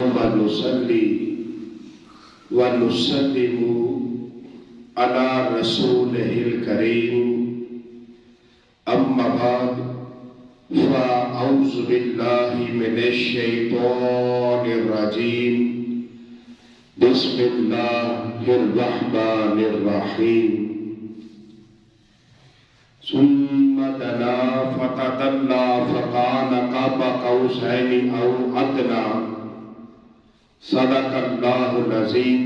ونصلي ونسلم على رسوله الكريم أما بعد فأعوذ بالله من الشيطان الرجيم بسم الله الرحمن الرحيم ثم دنا فتدلى فكان قاب قوسين أو أدنى صدق الله العظيم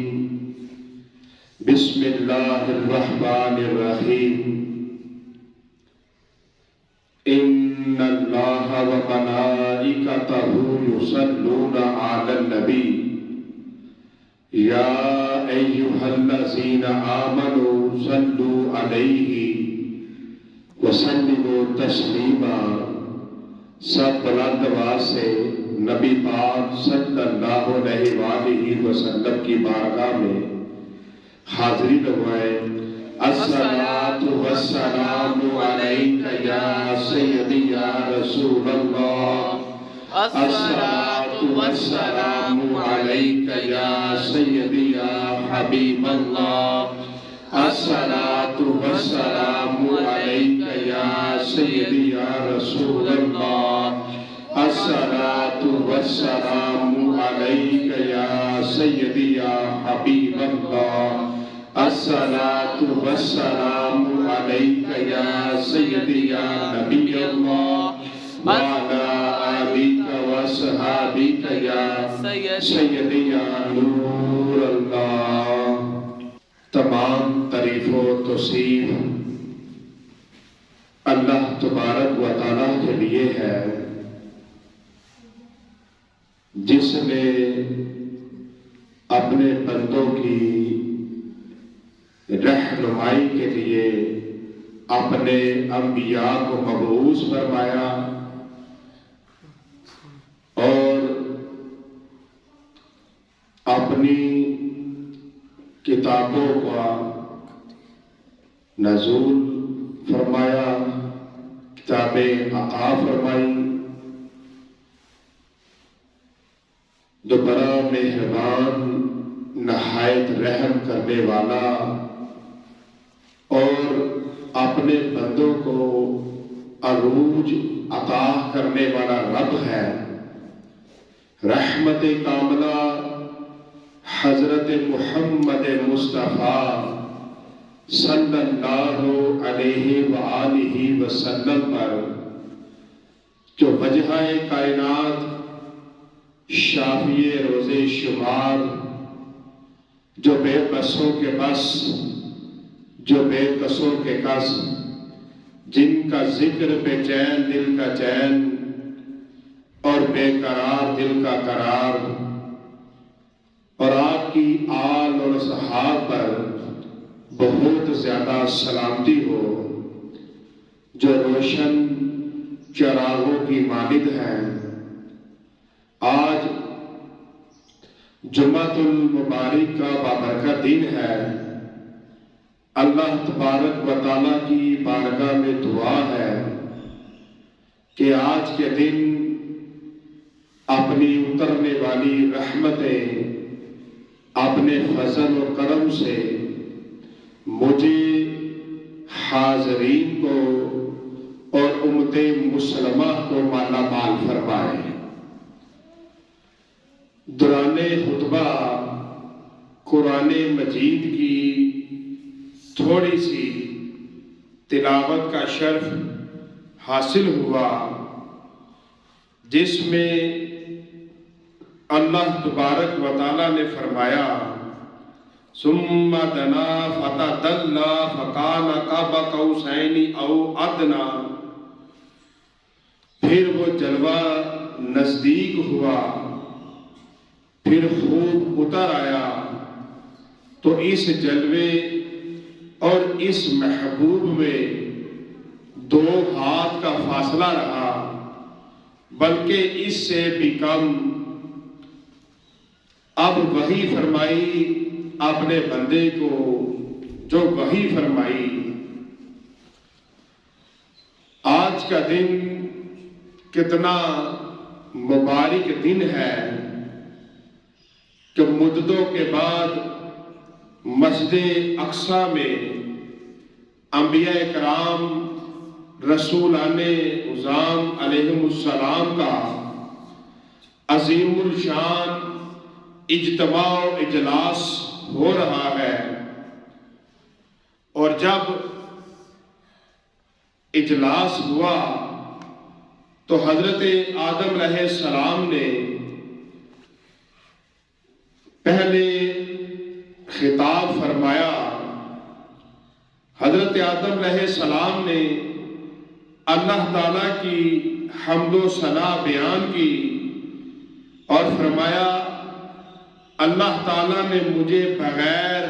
بسم الله الرحمن الرحيم إن الله وملائكته يصلون على النبي يا أيها الذين آمنوا صلوا عليه وسلموا تسلیما۔ سب بلند آواز سے نبی پاک صلی اللہ علیہ وآلہ وسلم کی بارگاہ میں حاضری لگوائے۔ الصلاۃ والسلام علیک یا سیدی یا رسول اللہ، الصلاۃ والسلام علیک یا سیدی یا حبیب اللہ، الصلاۃ والسلام علیک یا سیدی یا رسول اللہ، الصلاۃ والسلام علیک یا سیدی یا حبیب اللہ، الصلاۃ والسلام علیک یا سیدی یا نبی اللہ وعلی آلک وصحابک یا سیدی یا نور اللہ۔ تمام تعریف و توصیف اللہ تبارک و تعالیٰ کے لیے ہے، جس نے اپنے بندوں کی رہنمائی کے لیے اپنے انبیاء کو مبعوث فرمایا اور اپنی کتابوں کا نزول فرمایا، کتابیں عطا فرمائی۔ جو بڑا مہربان، نہایت رحم کرنے والا اور اپنے بندوں کو عروج عطا کرنے والا رب ہے۔ رحمت کاملہ حضرت محمد مصطفیٰ صلی اللہ علیہ وآلہ وسلم پر، جو وجہ کائنات، شافی روز شمار، جو بے بسوں کے بس، جو بے کسوں کے کس، جن کا ذکر بے چین دل کا چین اور بے قرار دل کا قرار، اور آپ کی آل اور صحاب پر بہت زیادہ سلامتی ہو، جو روشن چراغوں کی مانند ہیں۔ آج جمعۃ المبارک کا بابرکت دن ہے۔ اللہ تبارک و تعالیٰ کی بارگاہ میں دعا ہے کہ آج کے دن اپنی اترنے والی رحمتیں اپنے فضل و کرم سے مجھے، حاضرین کو اور امت مسلمہ کو مالا مال فرمائے۔ دوران خطبہ قرآن مجید کی تھوڑی سی تلاوت کا شرف حاصل ہوا، جس میں اللہ تبارک و تعالیٰ نے فرمایا ثم دنا فتدلی فکان قاب قوسین او ادنی، پھر وہ جلوہ نزدیک ہوا، پھر خوب اتر آیا، تو اس جلوے اور اس محبوب میں 2 ہاتھ کا فاصلہ رہا، بلکہ اس سے بھی کم۔ اب وحی فرمائی اپنے بندے کو، جو وحی فرمائی۔ آج کا دن کتنا مبارک دن ہے کہ مدتوں کے بعد مسجد اقصیٰ میں انبیاء کرام رسولان عظام علیہم السلام کا عظیم الشان اجتماع و اجلاس ہو رہا ہے، اور جب اجلاس ہوا تو حضرت آدم علیہ السلام نے پہلے خطاب فرمایا۔ حضرت آدم علیہ السلام نے اللہ تعالیٰ کی حمد و ثنا بیان کی اور فرمایا، اللہ تعالیٰ نے مجھے بغیر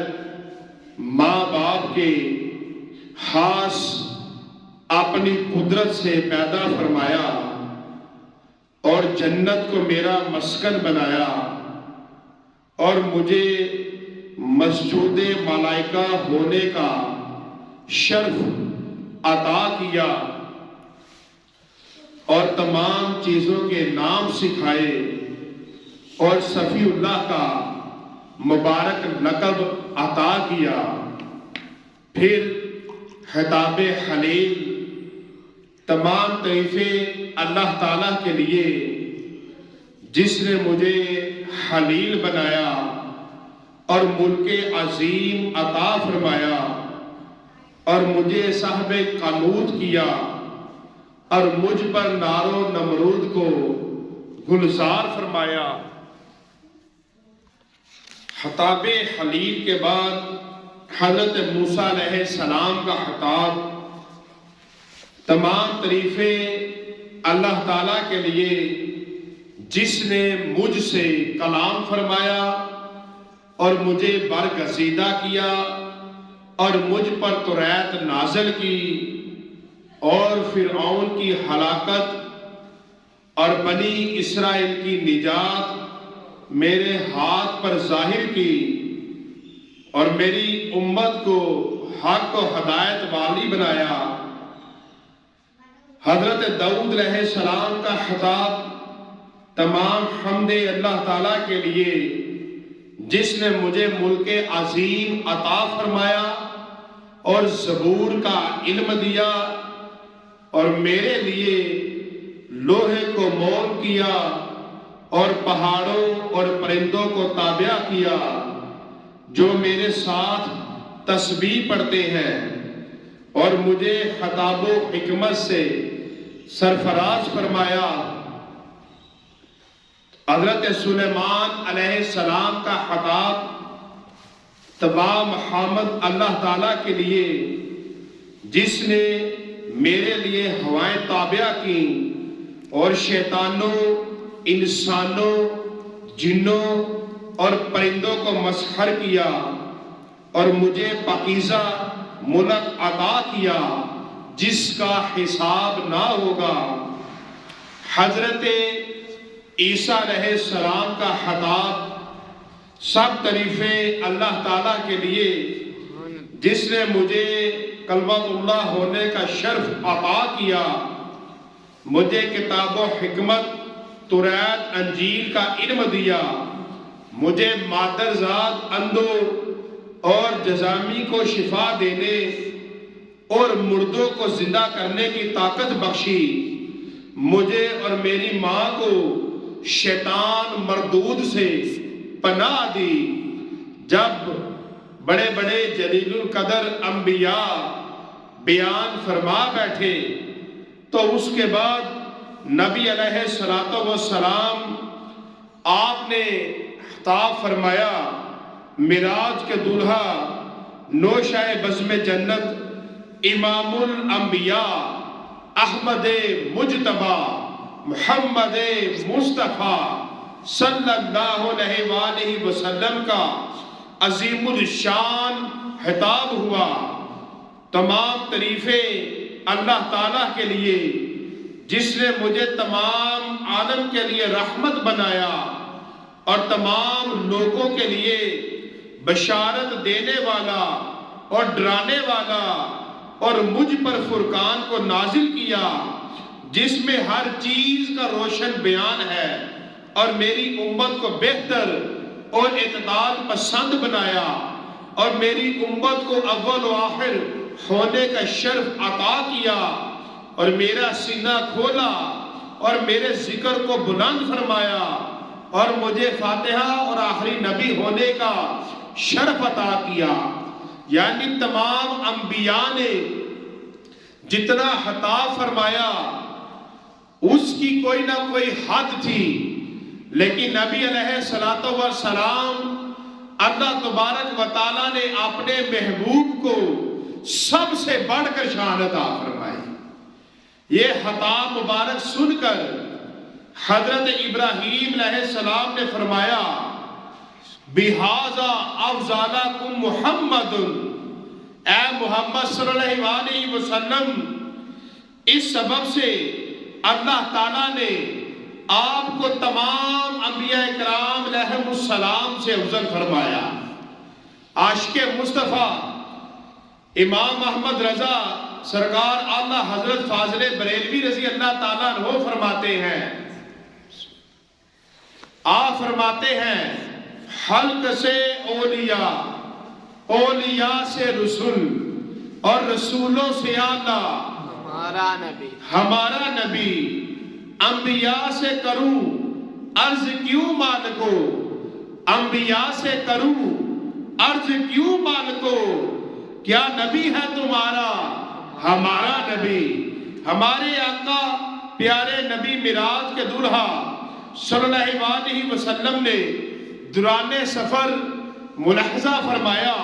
ماں باپ کے خاص اپنی قدرت سے پیدا فرمایا اور جنت کو میرا مسکن بنایا اور مجھے مسجود ملائکہ ہونے کا شرف عطا کیا اور تمام چیزوں کے نام سکھائے اور صفی اللہ کا مبارک لقب عطا کیا۔ پھر خطاب خلیل، تمام تعریفیں اللہ تعالیٰ کے لیے جس نے مجھے خلیل بنایا اور ملک عظیم عطا فرمایا اور مجھے صاحب قنوت کیا اور مجھ پر نار و نمرود کو گلزار فرمایا۔ خطاب خلیل کے بعد حضرت موسیٰ علیہ السلام کا خطاب، تمام تعریفیں اللہ تعالیٰ کے لیے جس نے مجھ سے کلام فرمایا اور مجھے برگزیدہ کیا اور مجھ پر توریت نازل کی اور فرعون کی ہلاکت اور بنی اسرائیل کی نجات میرے ہاتھ پر ظاہر کی اور میری امت کو حق و ہدایت والی بنایا۔ حضرت داؤد علیہ السلام کا خطاب، تمام حمد اللہ تعالیٰ کے لیے جس نے مجھے ملک عظیم عطا فرمایا اور زبور کا علم دیا اور میرے لیے لوہے کو مول کیا اور پہاڑوں اور پرندوں کو تابع کیا جو میرے ساتھ تسبیح پڑھتے ہیں اور مجھے خطاب و حکمت سے سرفراز فرمایا۔ حضرت سلیمان علیہ السلام کا خطاب، تمام حمد اللہ تعالیٰ کے لیے جس نے میرے لیے ہوائیں تابع کی اور شیطانوں، انسانوں، جنوں اور پرندوں کو مسخر کیا اور مجھے پاکیزہ ملک عطا کیا جس کا حساب نہ ہوگا۔ حضرت عیسیٰ علیہ السلام کا خطاب، سب تعریفیں اللہ تعالیٰ کے لیے جس نے مجھے کلمۃ اللہ ہونے کا شرف عطا کیا، مجھے کتاب و حکمت توریت انجیل کا علم دیا، مجھے مادرزاد اندھوں اور جزامی کو شفا دینے اور مردوں کو زندہ کرنے کی طاقت بخشی، مجھے اور میری ماں کو شیطان مردود سے پناہ دی۔ جب بڑے بڑے جلیل القدر انبیاء بیان فرما بیٹھے تو اس کے بعد نبی علیہ السلام آپ نے خطاب فرمایا، معراج کے دولہا، نوشہ بزم جنت، امام الانبیاء، احمد مجتبی، محمد مصطفیٰ صلی اللہ علیہ وآلہ وسلم کا عظیم الشان خطاب ہوا۔ تمام تعریفیں اللہ تعالیٰ کے لیے جس نے مجھے تمام عالم کے لیے رحمت بنایا اور تمام لوگوں کے لیے بشارت دینے والا اور ڈرانے والا اور مجھ پر فرقان کو نازل کیا جس میں ہر چیز کا روشن بیان ہے اور میری امت کو بہتر اور اعتدال پسند بنایا اور میری امت کو اول و آخر ہونے کا شرف عطا کیا اور میرا سینہ کھولا اور میرے ذکر کو بلند فرمایا اور مجھے فاتحہ اور آخری نبی ہونے کا شرف عطا کیا. یعنی تمام انبیاء نے جتنا خطاب فرمایا اس کی کوئی نہ کوئی حد تھی، لیکن نبی علیہ الصلوۃ والسلام اللہ تبارک و تعالیٰ نے اپنے محبوب کو سب سے بڑھ کر شان عطا فرمائی. یہ خطاب مبارک سن کر حضرت ابراہیم علیہ السلام نے فرمایا بِهَذَا أَفْضَلَكُمْ مُحَمَّدٌ، اے محمد صلی اللہ علیہ وسلم، اس سبب سے اللہ تعالیٰ نے آپ کو تمام انبیاء کرام علیہم السلام سے افضل فرمایا. عاشق مصطفیٰ امام محمد رضا سرکار اعلیٰ حضرت فاضل بریلوی رضی اللہ تعالیٰ عنہ فرماتے ہیں، آپ فرماتے ہیں حلق سے اولیاء، اولیاء سے رسول اور رسولوں سے اعلیٰ ہمارا نبی، انبیاء سے کروں عرض کیوں مالکو، انبیاء سے کروں عرض کیوں مالکو، کیا نبی ہے تمہارا ہمارا نبی. ہمارے آقا پیارے نبی معراج کے دولہا صلی اللہ علیہ وسلم نے دوران سفر ملاحظہ فرمایا،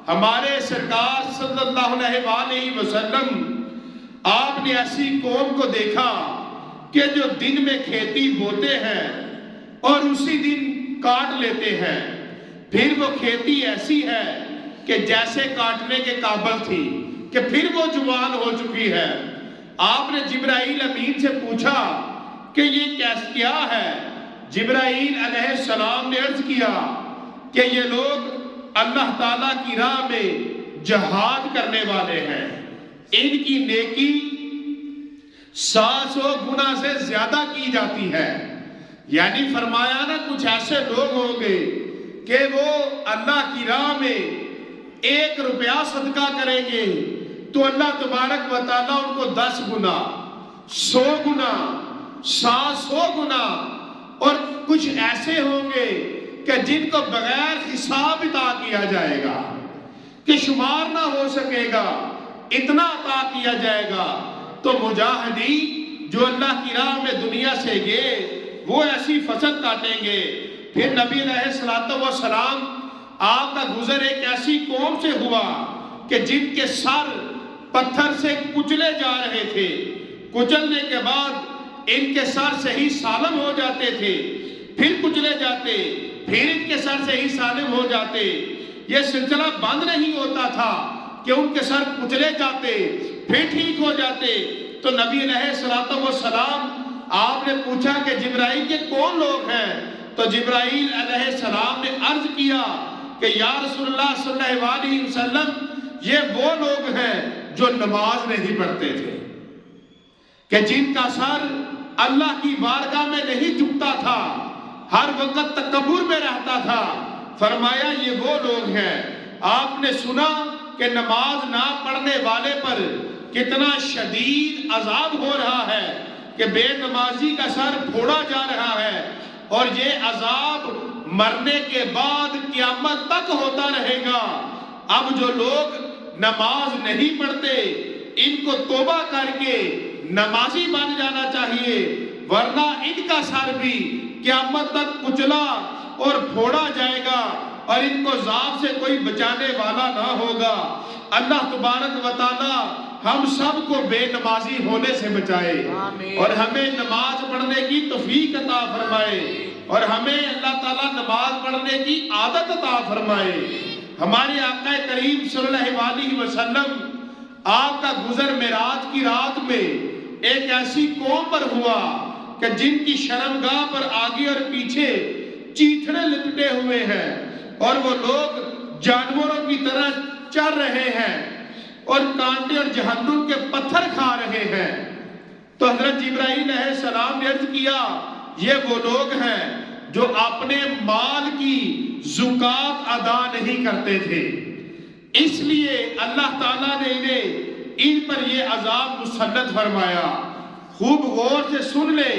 ہمارے سرکار صلی اللہ علیہ وسلم آپ نے ایسی قوم کو دیکھا کہ جو دن میں کھیتی بوتے ہیں اور اسی دن کاٹ لیتے ہیں، پھر وہ کھیتی ایسی ہے کہ جیسے کاٹنے کے قابل تھی کہ پھر وہ جوان ہو چکی ہے. آپ نے جبرائیل امین سے پوچھا کہ یہ کیا ہے؟ جبرائیل علیہ السلام نے عرض کیا کہ یہ لوگ اللہ تعالیٰ کی راہ میں جہاد کرنے والے ہیں، ان کی نیکی 700 گنا سے زیادہ کی جاتی ہے. یعنی فرمایا نا کچھ ایسے لوگ ہوں گے کہ وہ اللہ کی راہ میں 1 روپیہ صدقہ کریں گے تو اللہ تبارک و تعالیٰ ان کو 10 گنا، 100 گنا، 700 گنا، اور کچھ ایسے ہوں گے کہ جن کو بغیر حساب عطا کیا جائے گا کہ شمار نہ ہو سکے گا، اتنا عطا کیا جائے گا. تو مجاہدی جو اللہ کی راہ میں دنیا سے گئے وہ ایسی فصل کاٹیں گے. پھر نبی علیہ السلام آپ کا گزر ایک ایسی قوم سے ہوا کہ جن کے سر پتھر سے کچلے جا رہے تھے، کچلنے کے بعد ان کے سر صحیح سالم ہو جاتے تھے، پھر کچلے جاتے، پھر ان کے سر صحیح سالم ہو جاتے. یہ سلسلہ بند نہیں ہوتا تھا کہ ان کے سر کچلے جاتے پھر ٹھیک ہو جاتے. تو نبی علیہ السلام آپ نے پوچھا کہ جبرائیل یہ کون لوگ ہیں؟ تو جبرائیل علیہ السلام نے عرض کیا کہ یا رسول اللہ صلی اللہ علیہ وسلم یہ وہ لوگ ہیں جو نماز نہیں پڑھتے تھے، کہ جن کا سر اللہ کی بارگاہ میں نہیں جھکتا تھا، ہر وقت تکبر میں رہتا تھا. فرمایا یہ وہ لوگ ہیں. آپ نے سنا کہ نماز نہ پڑھنے والے پر کتنا شدید عذاب ہو رہا ہے کہ بے نمازی کا سر پھوڑا جا رہا ہے، اور یہ عذاب مرنے کے بعد قیامت تک ہوتا رہے گا. اب جو لوگ نماز نہیں پڑھتے ان کو توبہ کر کے نمازی بن جانا چاہیے، ورنہ ان کا سر بھی قیامت تک کچلا اور پھوڑا جائے گا اور ان کو عذاب سے کوئی بچانے والا نہ ہوگا. اللہ تبارک و تعالی ہم سب کو بے نمازی ہونے سے بچائے اور ہمیں نماز پڑھنے کی توفیق عطا فرمائے اور ہمیں اللہ تعالیٰ نماز پڑھنے کی عادت عطا فرمائے. ہمارے آقا کریم صلی اللہ علیہ وسلم آپ کا گزر معراج کی رات میں ایک ایسی قوم پر ہوا کہ جن کی شرمگاہ پر آگے اور پیچھے چیتھڑے لپٹے ہوئے ہیں اور وہ لوگ جانوروں کی طرح چر رہے ہیں اور کانٹے اور جہنم کے پتھر کھا رہے ہیں. تو حضرت جبرائیل علیہ السلام نے عرض کیا یہ وہ لوگ ہیں جو اپنے مال کی زکات ادا نہیں کرتے تھے، اس لیے اللہ تعالیٰ نے ان پر یہ عذاب مسلط فرمایا۔ خوب غور سے سن لے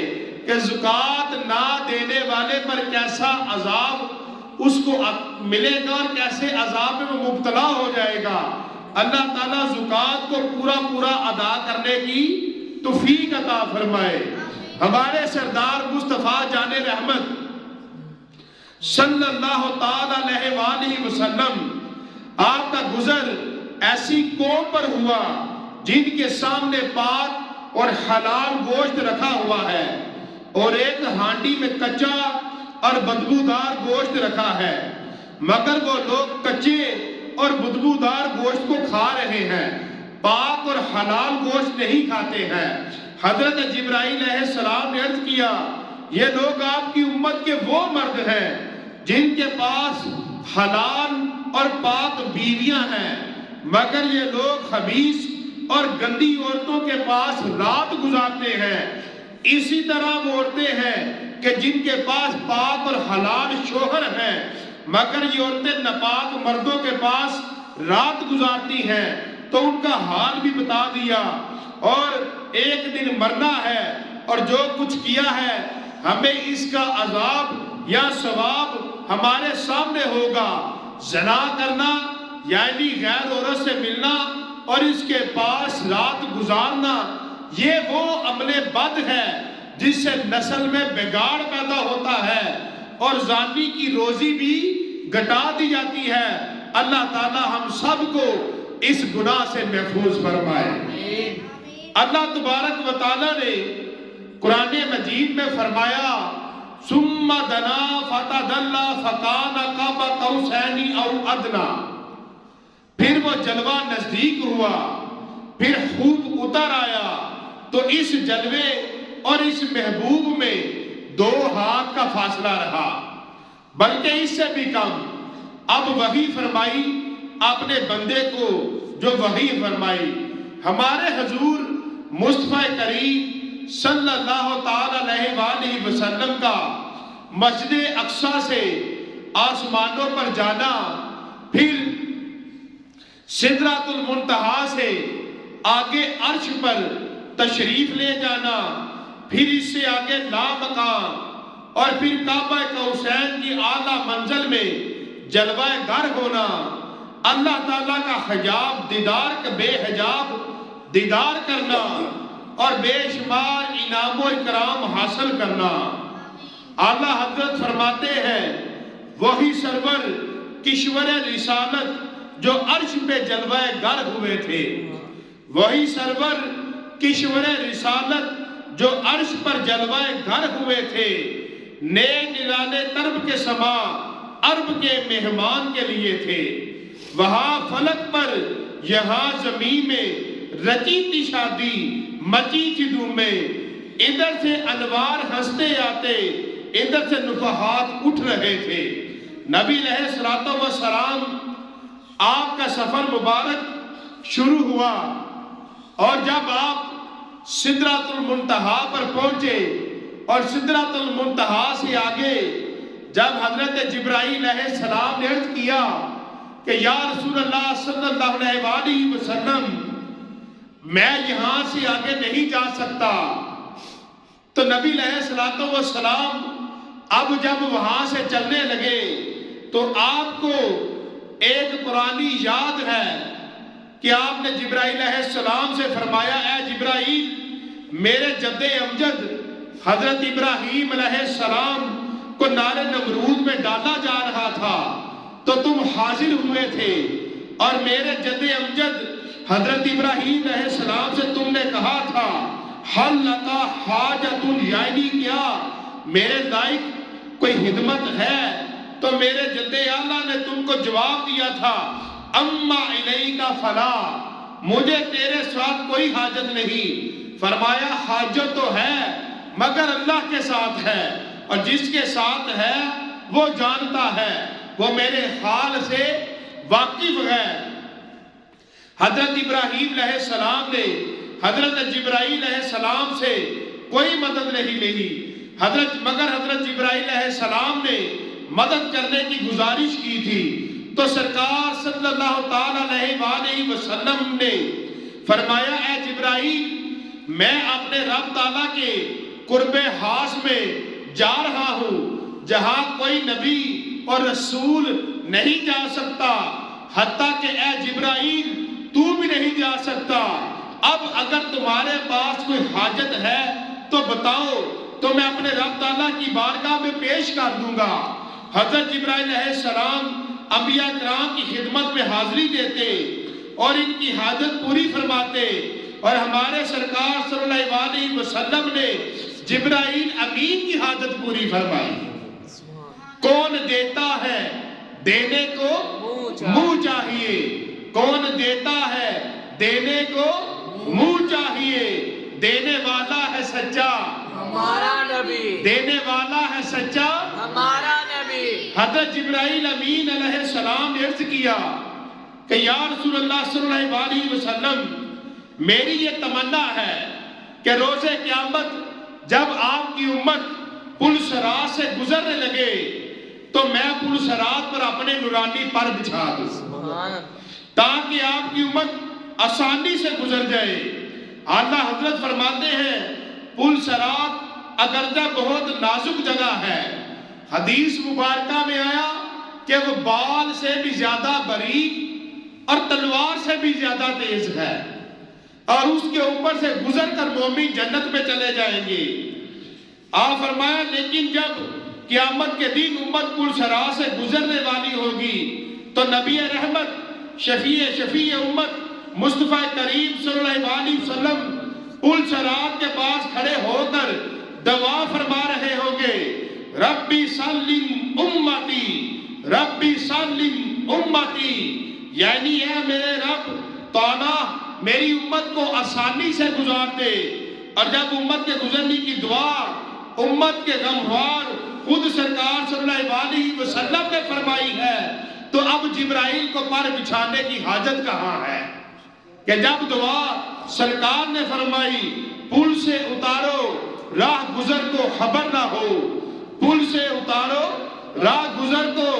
کہ زکات نہ دینے والے پر کیسا عذاب اس کو ملے گا اور کیسے عذاب میں وہ مبتلا ہو جائے گا۔ اللہ تعالیٰ زکات کو پورا ادا کرنے کی توفیق عطا فرمائے۔ ہمارے سردار مصطفیٰ جان رحمت صلی اللہ تعالی علیہ وآلہ وسلم، آپ کا گزر ایسی قوم پر ہوا جن کے سامنے پاک اور حلال گوشت رکھا ہوا ہے اور ایک ہانڈی میں کچا اور بدبودار گوشت رکھا ہے، مگر وہ لوگ کچے اور بدبودار گوشت کو کھا رہے ہیں، پاک اور حلال گوشت نہیں کھاتے ہیں۔ حضرت جبرائیل علیہ السلام نے عرض کیا، یہ لوگ آپ کی امت کے وہ مرد ہیں جن کے پاس حلال اور پاک بیویاں ہیں، مگر یہ لوگ خبیث اور گندی عورتوں کے پاس رات گزارتے ہیں۔ اسی طرح وہ عورتیں ہیں کہ جن کے پاس پاک اور حلال شوہر ہیں، مگر یہ عورتیں ناپاک مردوں کے پاس رات گزارتی ہیں۔ تو ان کا حال بھی بتا دیا، اور ایک دن مرنا ہے اور جو کچھ کیا ہے ہمیں اس کا عذاب یا ثواب ہمارے سامنے ہوگا۔ زنا کرنا یعنی غیر عورت سے ملنا اور اس کے پاس رات گزارنا، یہ وہ عمل بد ہے جس سے نسل میں بگاڑ پیدا ہوتا ہے اور زانی کی روزی بھی گھٹا دی جاتی ہے۔ اللہ تعالی ہم سب کو اس گناہ سے محفوظ فرمائے۔ اللہ تبارک و تعالی نے قرآن مجید میں فرمایا، ثم دنا فتدلی فکان قاب قوسین او ادنی، پھر وہ جلوہ نزدیک ہوا، پھر خوب اتر آیا، تو اس جلوے اور اس محبوب میں 2 ہاتھ کا فاصلہ رہا، بلکہ اس سے بھی کم۔ اب وحی فرمائی اپنے بندے کو جو وحی فرمائی۔ ہمارے حضور مصطفیٰ کریم صلی اللہ تعالی علیہ وآلہ وسلم کا مسجد اقصیٰ سے آسمانوں پر جانا، پھر سدرۃ المنتہا سے آگے عرش پر تشریف لے جانا، پھر اس سے آگے لامکان، اور پھر کعبہ قوسین کی اعلیٰ منزل میں جلوہ گر ہونا، اللہ تعالیٰ کا حجاب دیدار بے حجاب دیدار کرنا اور بے شمار انعام و اکرام حاصل کرنا۔ اعلیٰ حضرت فرماتے ہیں، وہی سرور کشور رسالت جو عرش پہ جلوہ گر ہوئے تھے، وہی سرور کشور رسالت جو عرش پر جلوہ گر ہوئے تھے، نئے نرالے طرب کے سما عرب کے مہمان کے لیے تھے۔ وہاں فلک پر یہاں زمین میں رچی تھی شادی، مچی تھی دھومیں، ادھر سے انوار ہنستے آتے، ادھر سے نفحات اٹھ رہے تھے۔ نبی علیہ الصلوۃ والسلام آپ کا سفر مبارک شروع ہوا، اور جب آپ سدرۃ المنتہا پر پہنچے اور سدرۃ المنتہا سے آگے جب حضرت جبرائیل علیہ السلام نے عرض کیا کہ یا رسول اللہ صلی اللہ علیہ وآلہ وسلم، میں یہاں سے آگے نہیں جا سکتا، تو نبی علیہ السلام اب جب وہاں سے چلنے لگے تو آپ کو ایک پرانی یاد ہے کہ آپ نے جبرائیل علیہ السلام سے فرمایا، اے جبرائیل، میرے جد امجد حضرت ابراہیم علیہ السلام کو نار نمرود میں ڈالا جا رہا تھا تو تم حاضر ہوئے تھے، اور میرے جد امجد حضرت ابراہیم علیہ السلام سے تم نے کہا تھا حل لکا حاجت، یعنی کیا میرے لائق کوئی خدمت ہے؟ تو میرے جد اعلیٰ نے تم کو جواب دیا تھا اما الیک فلا، مجھے تیرے ساتھ کوئی حاجت نہیں۔ فرمایا حاجت تو ہے مگر اللہ کے ساتھ ہے، اور جس کے ساتھ ہے وہ جانتا ہے، وہ میرے حال سے واقف ہے۔ حضرت ابراہیم علیہ السلام نے حضرت جبرائیل علیہ السلام سے کوئی مدد نہیں لی، مگر حضرت جبرائیل علیہ السلام نے مدد کرنے کی گزارش کی تھی تو سرکار صلی اللہ تعالی علیہ وآلہ وسلم نے فرمایا اے جبرائیل میں اپنے رب تعالیٰ کے قرب خاص میں جا رہا ہوں جہاں کوئی نبی اور رسول نہیں جا سکتا، حتیٰ کہ اے جبرائیل تو بھی نہیں جا سکتا۔ اب اگر تمہارے پاس کوئی حاجت ہے تو بتاؤ تو میں اپنے رب تعالیٰ کی بارگاہ میں پیش کر دوں گا۔ حضرت جبرائیل علیہ السلام انبیاء کرام کی خدمت میں حاضری دیتے اور ان کی حاجت پوری فرماتے، اور ہمارے سرکار صلی اللہ علیہ وسلم نے جبرائیل امین کی حاجت پوری فرمائی۔ کون دیتا ہے دینے کو منہ چاہیے، کون دیتا ہے دینے کو منہ چاہیے، دینے والا ہے سچا ہمارا نبی، دینے والا ہے سچا ہمارا نبی۔ حضرت جبرائیل امین علیہ السلام نے عرض کیا کہ یا رسول اللہ صلی اللہ علیہ وسلم میری یہ تمنا ہے کہ روز قیامت جب آپ کی امت پل صراط سے گزرنے لگے تو میں پل صراط پر اپنے نورانی پر بچھا دوں تاکہ آپ کی امت آسانی سے گزر جائے۔ اعلیٰ حضرت فرماتے ہیں پل صراط اگرچہ بہت نازک جگہ ہے، حدیث مبارکہ میں آیا کہ وہ بال سے بھی زیادہ باریک اور تلوار سے بھی زیادہ تیز ہے، اور اس کے اوپر سے گزر کر مومن جنت میں چلے جائیں گے۔ آپ فرمایا لیکن جب قیامت کے دن امت پل صراط سے گزرنے والی ہوگی تو نبی رحمت شفیع امت مصطفیٰ کریم صلی اللہ علیہ وسلم پل صراط کے پاس کھڑے ہو کر دعا فرما رہے ہوں گے، ربی سلم امتی، ربی سلم امتی، یعنی اے میرے رب تعالیٰ میری امت کو آسانی سے گزار دے۔ اور جب امت کے گزرنے کی دعا امت کے غمخوار خود سرکار صلی اللہ علیہ وسلم نے فرمائی ہے تو اب جبرائیل کو پر بچھانے کی حاجت کہاں ہے کہ جب دعا سرکار نے فرمائی پل سے اتارو راہ گزر کو خبر نہ ہو، پل سے اتارو راہ گزر کو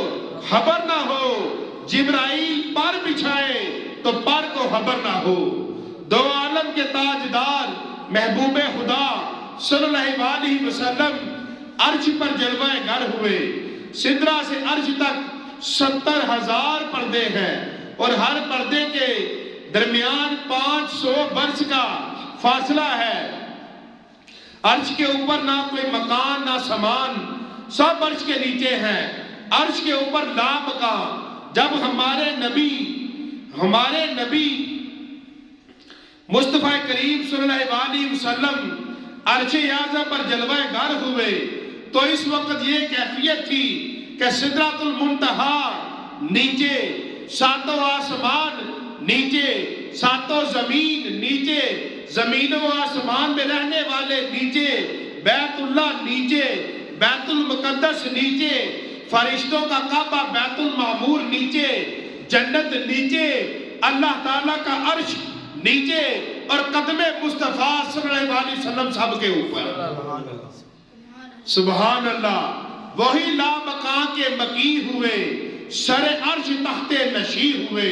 خبر نہ ہو، جبرائیل پر بچھائے تو پر کو خبر نہ ہو۔ دو عالم کے تاجدار محبوب خدا صلی اللہ علیہ وسلم عرش پر جلوہ گر ہوئے، سدرہ سے عرش تک 70,000 پردے ہیں اور ہر پردے کے درمیان 500 برس کا فاصلہ ہے۔ عرش کے اوپر نہ کوئی مکان نہ سامان، سب عرش کے نیچے ہیں، عرش کے اوپر لا مکان۔ جب ہمارے نبی مصطفیٰ کریم صلی اللہ علیہ وسلم عرش اعظم پر جلوہ گر ہوئے تو اس وقت یہ کیفیت تھی کہ سدرۃ المنتہا نیچے، ساتوں آسمان نیچے، ساتوں زمین نیچے، زمین و آسمان میں رہنے والے نیچے، بیت اللہ نیچے، بیت المقدس نیچے، فرشتوں کا کعبہ بیت المعمور نیچے، جنت نیچے، اللہ تعالیٰ کا عرش نیچے اور قدم مصطفیٰ صلی اللہ علیہ وسلم سب کے اوپر۔ سبحان اللہ، وہی لامکان کے مکی ہوئے، سر عرش تحت نشیر ہوئے،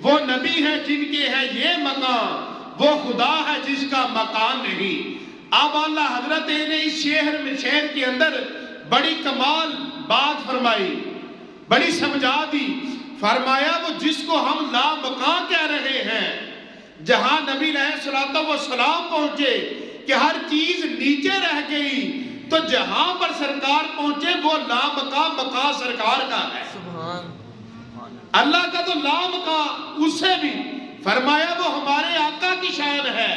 وہ نبی ہے جن کے ہے یہ مقام، وہ خدا ہے جس کا مکان نہیں۔ اب اللہ حضرت نے اس شہر کے اندر بڑی کمال بات فرمائی، بڑی سمجھا دی، فرمایا وہ جس کو ہم لامکان کہہ رہے ہیں، جہاں نبی علیہ السلام پہنچے کہ ہر چیز نیچے رہ گئی تو جہاں پر سرکار پہنچے وہ لامکان مقام سرکار کا ہے۔ اللہ کا تو لامکان، اس سے بھی فرمایا وہ ہمارے آقا کی شان ہے،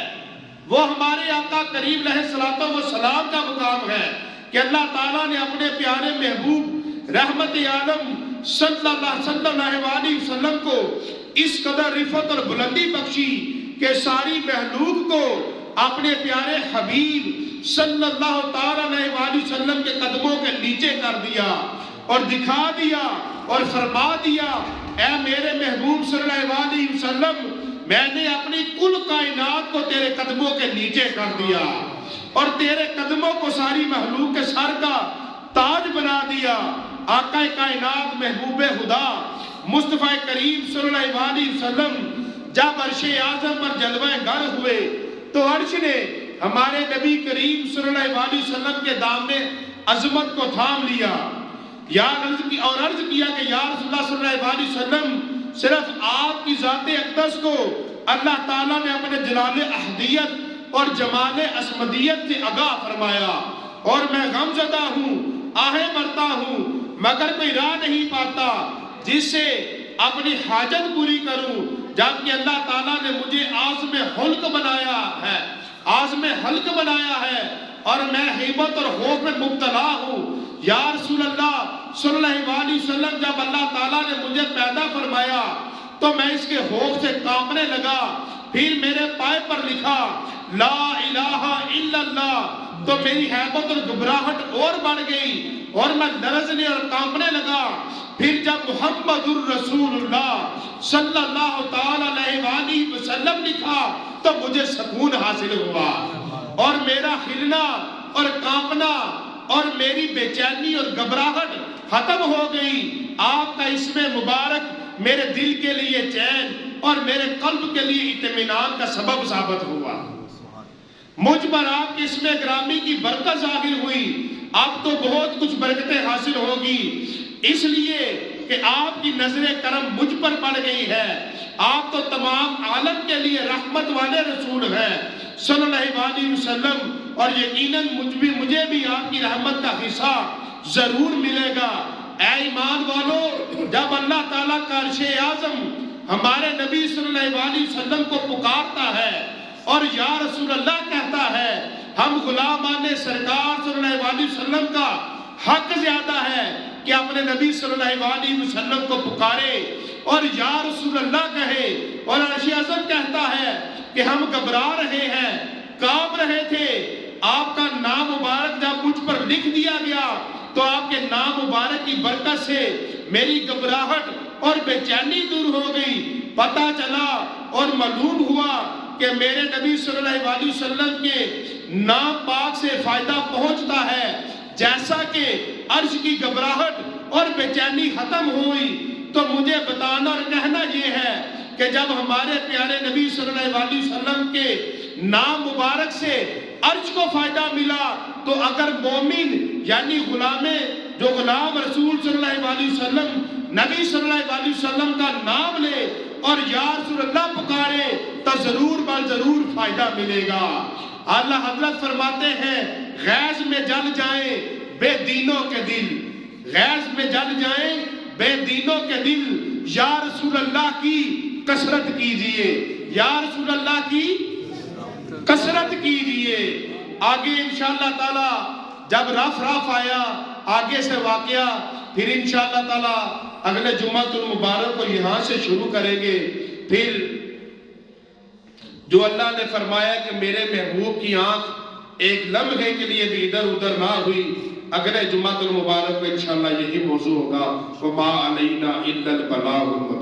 وہ ہمارے آقا کریم علیہ السلام کا مقام ہے کہ اللہ تعالیٰ نے اپنے پیارے محبوب رحمت عالم صلی اللہ علیہ وسلم کو اس قدر رفعت اور بلندی بخشی کہ ساری مخلوق کو اپنے پیارے حبیب صلی اللہ تعالیٰ علیہ وسلم کے قدموں کے نیچے کر دیا اور دکھا دیا اور فرما دیا، اے میرے محبوب صلی اللہ علیہ وسلم میں نے اپنی کل کائنات کو تیرے قدموں کے نیچے کر دیا۔ اور تیرے قدموں کو ساری مخلوق کے سر کا تاج بنا دیا۔ آقا کائنات محبوب خدا مصطفیٰ کریم صلی اللہ علیہ وسلم جب عرش اعظم پر جلوہ گر ہوئے تو عرش نے ہمارے نبی کریم صلی اللہ علیہ وسلم کے دامن عظمت کو تھام لیا اور عرض کیا کہ یا رسول اللہ صلی اللہ علیہ وسلم صرف آپ کی ذات اقدس کو اللہ تعالیٰ نے اپنے جلال احدیت اور جمال عصمدیت سے آگاہ فرمایا، اور میں غم زدہ ہوں، آہیں بھرتا ہوں، مگر کوئی راہ نہیں پاتا جس سے اپنی حاجت پوری کروں، جبکہ اللہ تعالیٰ نے مجھے عازم حلق بنایا ہے اور میں ہیبت اور خوف میں مبتلا ہوں۔ یا رسول اللہ صلی اللہ علیہ وسلم جب اللہ تعالیٰ نے مجھے پیدا فرمایا تو میں اس کے خوف سے کانپنے لگا، پھر میرے پائے پر لکھا لا الہ الا اللہ، تو میری ہیبت اور گھبراہٹ اور بڑھ گئی اور میں لرزنے اور کانپنے لگا۔ پھر جب محمد الرسول اللہ صلی اللہ تعالیٰ علیہ وسلم لکھا تو مجھے سکون حاصل ہوا، اور میرا ہلنا اور کانپنا اور میری بے چینی اور گھبراہٹ ختم ہو گئی۔ آپ کا اسم مبارک میرے دل کے لیے چین اور میرے قلب کے لیے اطمینان کا سبب ثابت ہوا۔ مجھ پر آپ کے اسم گرامی کی برکت ظاہر ہوئی، اب تو بہت کچھ برکتیں حاصل ہوگی، اس لیے کہ آپ کی نظر کرم مجھ پر پڑ گئی ہے۔ آپ تو تمام عالم کے لیے رحمت والے رسول ہیں صلی اللہ علیہ وسلم، اور یقیناً مجھے بھی آپ کی رحمت کا حصہ ضرور ملے گا۔ اے ایمان والو، جب اللہ تعالیٰ کا عرش اعظم ہمارے نبی صلی اللہ علیہ وسلم کو پکارتا ہے اور یا رسول اللہ کہتا ہے، ہم غلامان سرکار صلی اللہ علیہ وسلم کا حق زیادہ ہے کہ اپنے نبی صلی اللہ علیہ وسلم کو پکارے اور یا رسول اللہ کہے، اور عرش اعظم کہتا ہے کہ ہم گھبرا رہے ہیں، کانپ رہے تھے۔ آپ کا نام مبارک جب مجھ پر لکھ دیا گیا تو آپ کے نام مبارک کی برکت سے میری گھبراہٹ اور بے چینی دور ہو گئی۔ پتہ چلا اور معلوم ہوا کہ میرے نبی صلی اللہ علیہ وسلم کے نام پاک سے فائدہ پہنچتا ہے، جیسا کہ عرش کی گھبراہٹ اور بے چینی ختم ہوئی۔ تو مجھے بتانا اور کہنا یہ ہے کہ جب ہمارے پیارے نبی صلی اللہ علیہ وسلم کے نام مبارک سے عرش کو فائدہ ملا، تو اگر مومن یعنی جو غلام رسول صلی اللہ علیہ وسلم نبی صلی اللہ علیہ وسلم کا نام لے اور یا رسول اللہ پکارے تو ضرور بل ضرور فائدہ ملے گا۔ اللہ حضرت فرماتے ہیں، غیظ میں جل جائیں بے دینوں کے دل، غیظ میں جل جائیں بے دینوں کے دل، یا رسول اللہ کی کثرت کیجئے، یا رسول اللہ کی کثرت کیجئے۔ آگے انشاءاللہ تعالی جب رف آیا آگے سے واقعہ، پھر انشاءاللہ تعالی اگلے جمعۃ المبارک کو یہاں سے شروع کریں گے۔ پھر جو اللہ نے فرمایا کہ میرے محبوب کی آنکھ ایک لمحے کے لیے بھی ادھر ادھر نہ ہوئی، اگلے جمعۃ المبارک کو انشاءاللہ یہی موضوع ہوگا۔ وما علینا الا البلاغ المبین۔